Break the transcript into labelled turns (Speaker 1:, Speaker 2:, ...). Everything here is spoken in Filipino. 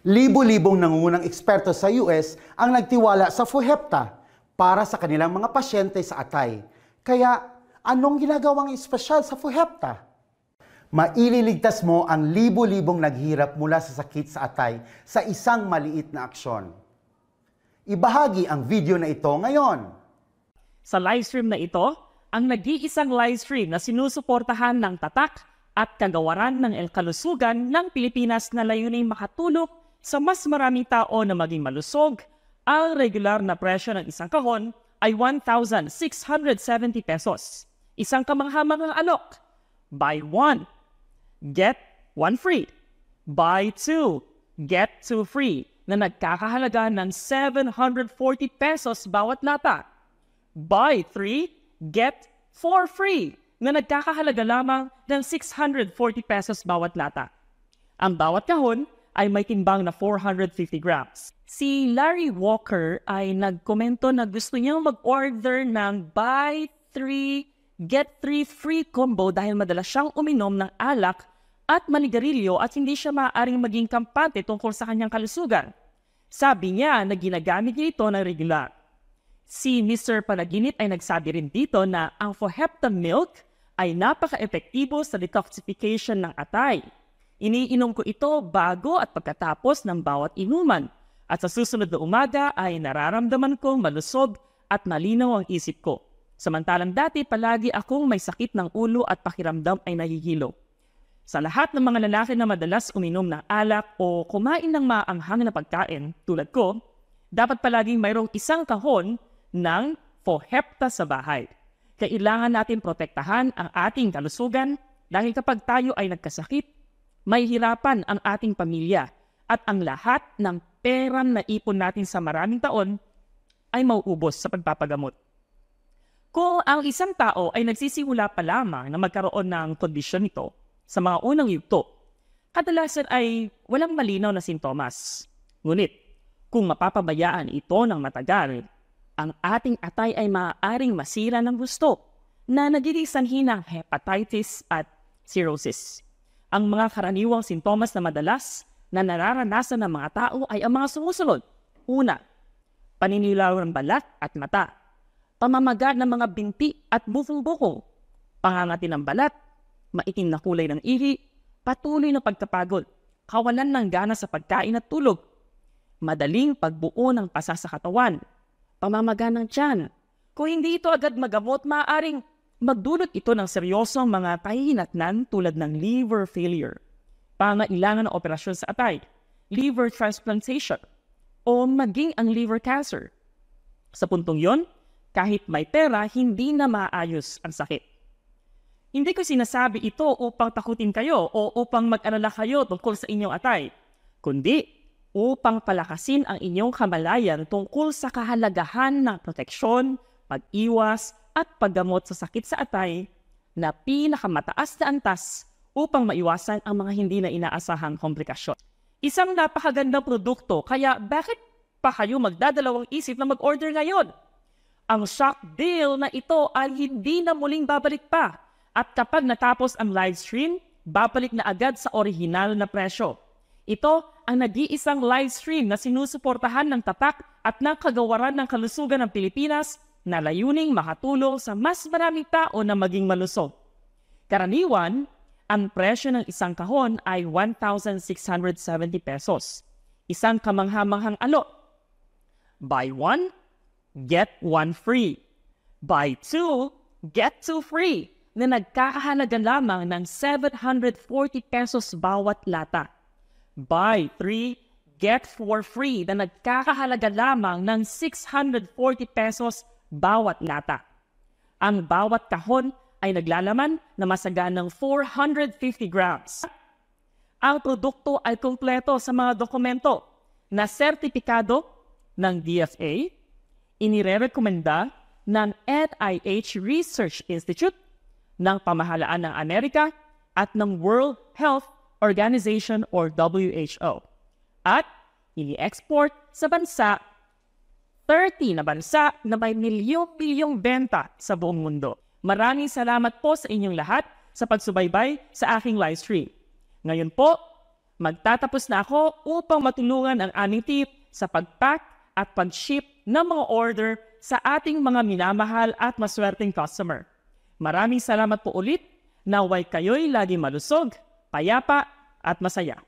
Speaker 1: Libo-libong nangungunang eksperto sa US ang nagtiwala sa FOHEPTA para sa kanilang mga pasyente sa atay. Kaya, anong ginagawang espesyal sa FOHEPTA? Maililigtas mo ang libo-libong naghihirap mula sa sakit sa atay sa isang maliit na aksyon. Ibahagi ang video na ito ngayon.
Speaker 2: Sa livestream na ito, ang nag-iisang livestream na sinusuportahan ng tatak at kagawaran ng kalusugan ng Pilipinas na layuning makatulong sa mas maraming tao na maging malusog. Ang regular na presyo ng isang kahon ay 1,670 pesos. Isang kamanghamangang alok. Buy one, get one free. Buy two, get two free na nagkakahalaga ng 740 pesos bawat lata. Buy three, get four free na nagkakahalaga lamang ng 640 pesos bawat lata. Ang bawat kahon ay may timbang na 450 grams. Si Larry Walker ay nagkomento na gusto niyang mag-order ng buy 3, get 3 free combo dahil madalas siyang uminom ng alak at manigarilyo at hindi siya maaaring maging kampante tungkol sa kanyang kalusugan. Sabi niya na ginagamit niya ito ng regular. Si Mr. Panaginip ay nagsabi rin dito na ang FOHEPTA milk ay napaka-epektibo sa detoxification ng atay. Iniinom ko ito bago at pagkatapos ng bawat inuman at sa susunod na umaga ay nararamdaman kong malusog at malinaw ang isip ko. Samantalang dati palagi akong may sakit ng ulo at pakiramdam ay nahihilo. Sa lahat ng mga lalaki na madalas uminom ng alak o kumain ng maanghang na pagkain tulad ko, dapat palaging mayroong isang kahon ng FOHEPTA sa bahay. Kailangan natin protektahan ang ating kalusugan dahil kapag tayo ay nagkasakit, may hirapan ang ating pamilya at ang lahat ng perang na ipon natin sa maraming taon ay mauubos sa pagpapagamot. Kung ang isang tao ay nagsisimula pa lamang na magkaroon ng kondisyon nito sa mga unang yugto, kadalasan ay walang malinaw na sintomas. Ngunit, kung mapapabayaan ito ng matagal, ang ating atay ay maaaring masira ng gusto na nagiging sanhi ng hepatitis at cirrhosis. Ang mga karaniwang sintomas na madalas na nararanasan ng mga tao ay ang mga sumusunod. Una, paninilaw ng balat at mata, pamamaga ng mga binti at bukong-bukong, pangangati ng balat, maitim na kulay ng ihi, patuloy na pagkapagod, kawalan ng gana sa pagkain at tulog, madaling pagbuo ng pasa sa katawan, pamamaga ng tiyan. Kung hindi ito agad magamot, maaaring magdulot ito ng seryosong mga kahihinatnan tulad ng liver failure, pangailangan ng operasyon sa atay, liver transplantation, o maging ang liver cancer. Sa puntong yon, kahit may pera, hindi na maayos ang sakit. Hindi ko sinasabi ito upang takutin kayo o upang mag-alala kayo tungkol sa inyong atay, kundi upang palakasin ang inyong kamalayan tungkol sa kahalagahan ng proteksyon, pag-iwas, at paggamot sa sakit sa atay na pinakamataas na antas upang maiwasan ang mga hindi na inaasahang komplikasyon. Isang napakagandang produkto, kaya bakit pa kayo magdadalawang isip na mag-order ngayon? Ang shock deal na ito ay hindi na muling babalik pa at kapag natapos ang live stream, babalik na agad sa orihinal na presyo. Ito ang nag-iisang live stream na sinusuportahan ng tatak at ng kagawaran ng kalusugan ng Pilipinas na layuning makatulong sa mas maraming tao na maging malusog. Karaniwan, ang presyo ng isang kahon ay 1,670 pesos. Isang kamanghamanghang alok. Buy one, get one free. Buy two, get two free na nagkakahalaga lamang ng 740 pesos bawat lata. Buy three, get four free na nagkakahalaga lamang ng 640 pesos bawat lata. Ang bawat kahon ay naglalaman na masaganang 450 grams. Ang produkto ay kumpleto sa mga dokumento na sertipikado ng DFA, inirerekomenda ng NIH Research Institute, ng Pamahalaan ng Amerika at ng World Health Organization or WHO. At ini-export sa bansa 30 na bansa na may milyong-milyong benta sa buong mundo. Maraming salamat po sa inyong lahat sa pagsubaybay sa aking live stream. Ngayon po, Magtatapos na ako upang matulungan ang aming team sa pag-pack at pag-ship ng mga order sa ating mga minamahal at maswerteng customer. Maraming salamat po ulit. Naway kayo'y lagi malusog, payapa at masaya.